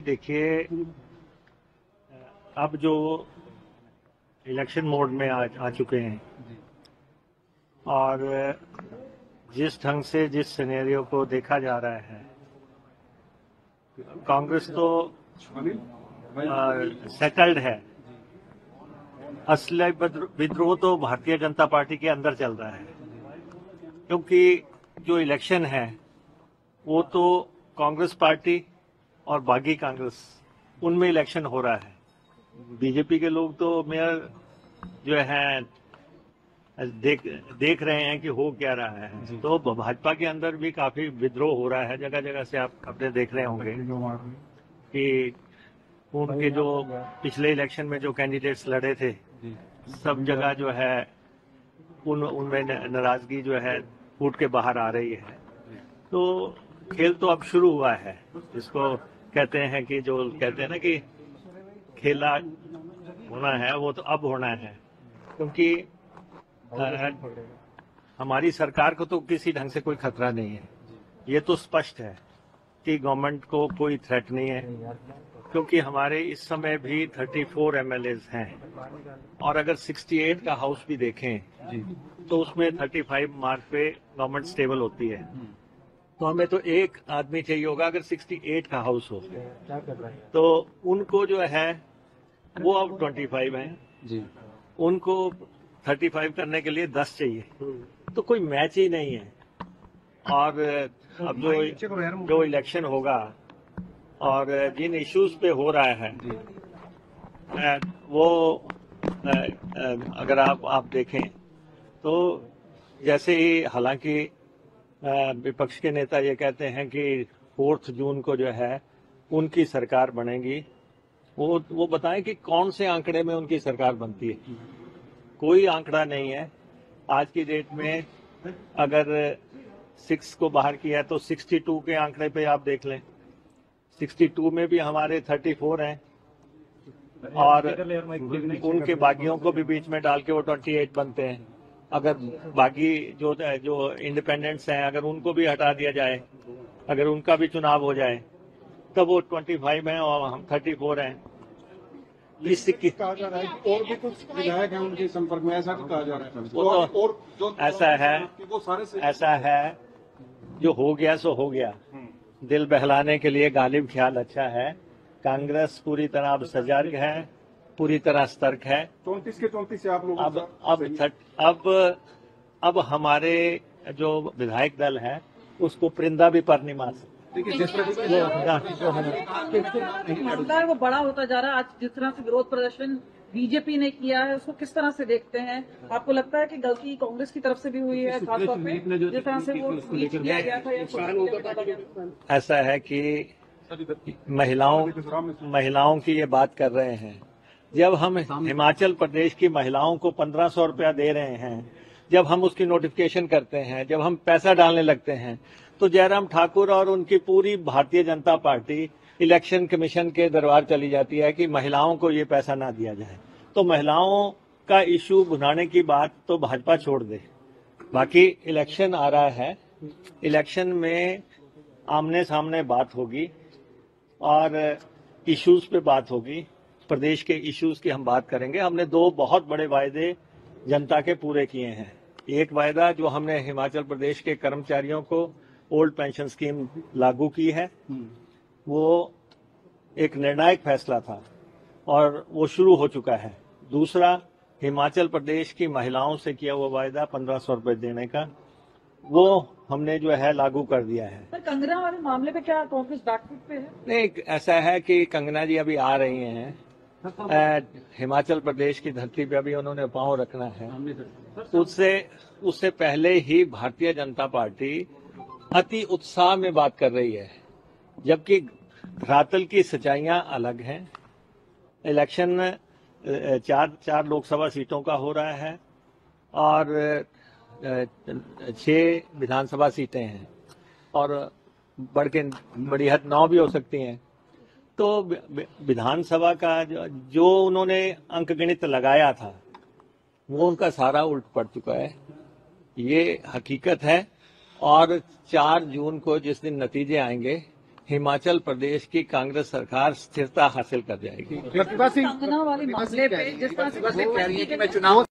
देखिए, अब जो इलेक्शन मोड में आ चुके हैं और जिस ढंग से जिस सिनेरियो को देखा जा रहा है, कांग्रेस तो सेटल्ड है। असली विद्रोह तो भारतीय जनता पार्टी के अंदर चल रहा है, क्योंकि जो इलेक्शन है वो तो कांग्रेस पार्टी और बागी कांग्रेस उनमें इलेक्शन हो रहा है। बीजेपी के लोग तो मेयर जो है देख रहे हैं कि हो क्या रहा है। तो भाजपा के अंदर भी काफी विद्रोह हो रहा है। जगह जगह से आप अपने देख रहे होंगे कि उनके जो पिछले इलेक्शन में जो कैंडिडेट्स लड़े थे, सब जगह जो है उनमें नाराजगी जो है फूट के बाहर आ रही है। तो खेल तो अब शुरू हुआ है, जिसको कहते हैं कि जो कहते हैं ना कि खेला होना है वो तो अब होना है, क्योंकि हमारी सरकार को तो किसी ढंग से कोई खतरा नहीं है। ये तो स्पष्ट है कि गवर्नमेंट को कोई थ्रेट नहीं है, क्योंकि हमारे इस समय भी 34 एमएलएज हैं और अगर 68 का हाउस भी देखें तो उसमें 35 मार्क पे गवर्नमेंट स्टेबल होती है। तो हमें तो एक आदमी चाहिए होगा अगर 68 का हाउस हो, तो उनको जो है वो अब 25 हैं, उनको 35 करने के लिए 10 चाहिए, तो कोई मैच ही नहीं है। और अब जो इलेक्शन होगा और जिन इश्यूज पे हो रहा है वो अगर आप देखें तो जैसे ही, हालांकि विपक्ष के नेता ये कहते हैं कि 4 जून को जो है उनकी सरकार बनेगी, वो बताएं कि कौन से आंकड़े में उनकी सरकार बनती है। कोई आंकड़ा नहीं है आज की डेट में। अगर 6 को बाहर किया तो 62 के आंकड़े पे आप देख लें, 62 में भी हमारे 34 हैं और उनके बागियों को भी बीच में डाल के वो 28 बनते हैं। अगर बागी जो इंडिपेंडेंट्स हैं, अगर उनको भी हटा दिया जाए, अगर उनका भी चुनाव हो जाए, तब वो 25 हैं और हम 34 हैं। इससे कहा जा रहा है कि और भी कुछ विधायक हैं उनके संपर्क में, ऐसा भी कहा जा रहा है। और जो ऐसा है जो हो गया सो हो गया। दिल बहलाने के लिए गालिब ख्याल अच्छा है। कांग्रेस पूरी तरह अब सजग है, पूरी तरह सतर्क है। 34 के 34 से आप लोग अब हमारे जो विधायक दल है उसको परिंदा भी पर नहीं मार सकते। लगता है वो बड़ा होता जा रहा है। आज जिस तरह से विरोध प्रदर्शन बीजेपी ने किया है उसको किस तरह से देखते हैं? आपको लगता है कि गलती कांग्रेस की तरफ से भी हुई है, खासतौर पे जिस तरह से वो ट्वीट किया गया था या ऐसा है कि महिलाओं की ये बात कर रहे हैं। जब हम हिमाचल प्रदेश की महिलाओं को 1500 रुपया दे रहे हैं, जब हम उसकी नोटिफिकेशन करते हैं, जब हम पैसा डालने लगते हैं, तो जयराम ठाकुर और उनकी पूरी Bharatiya Janata party election commission के दरबार चली जाती है कि महिलाओं को ये पैसा ना दिया जाए। तो महिलाओं का इश्यू बुझाने की बात तो भाजपा छोड़ दे। बाकी इलेक्शन आ रहा है, इलेक्शन में आमने सामने बात होगी और इश्यूज पे बात होगी। प्रदेश के इश्यूज की हम बात करेंगे। हमने 2 बहुत बड़े वायदे जनता के पूरे किए हैं। एक वायदा जो हमने हिमाचल प्रदेश के कर्मचारियों को ओल्ड पेंशन स्कीम लागू की है, वो एक निर्णायक फैसला था और वो शुरू हो चुका है। दूसरा, हिमाचल प्रदेश की महिलाओं से किया हुआ वायदा 1500 रुपए देने का, वो हमने जो है लागू कर दिया है। सर, कंगना वाले मामले पे क्या कांग्रेस बैकफुट पे है? नहीं, ऐसा है कि कंगना जी अभी आ रही हैं। हिमाचल प्रदेश की धरती पे अभी उन्होंने पांव रखना है। उससे पहले ही भारतीय जनता पार्टी अति उत्साह में बात कर रही है, जबकि धरातल की सच्चाइयां अलग हैं। इलेक्शन 4 लोकसभा सीटों का हो रहा है और 6 विधानसभा सीटें हैं और बड़ी हद 9 भी हो सकती हैं। तो विधानसभा का जो उन्होंने अंकगणित लगाया था वो उनका सारा उल्ट पड़ चुका है, ये हकीकत है। और 4 जून को जिस दिन नतीजे आएंगे हिमाचल प्रदेश की कांग्रेस सरकार स्थिरता हासिल कर जाएगी। प्रतिभा सिंह कंगना वाले मामले पे जिस तरह से कह रही है कि मैं चुनाव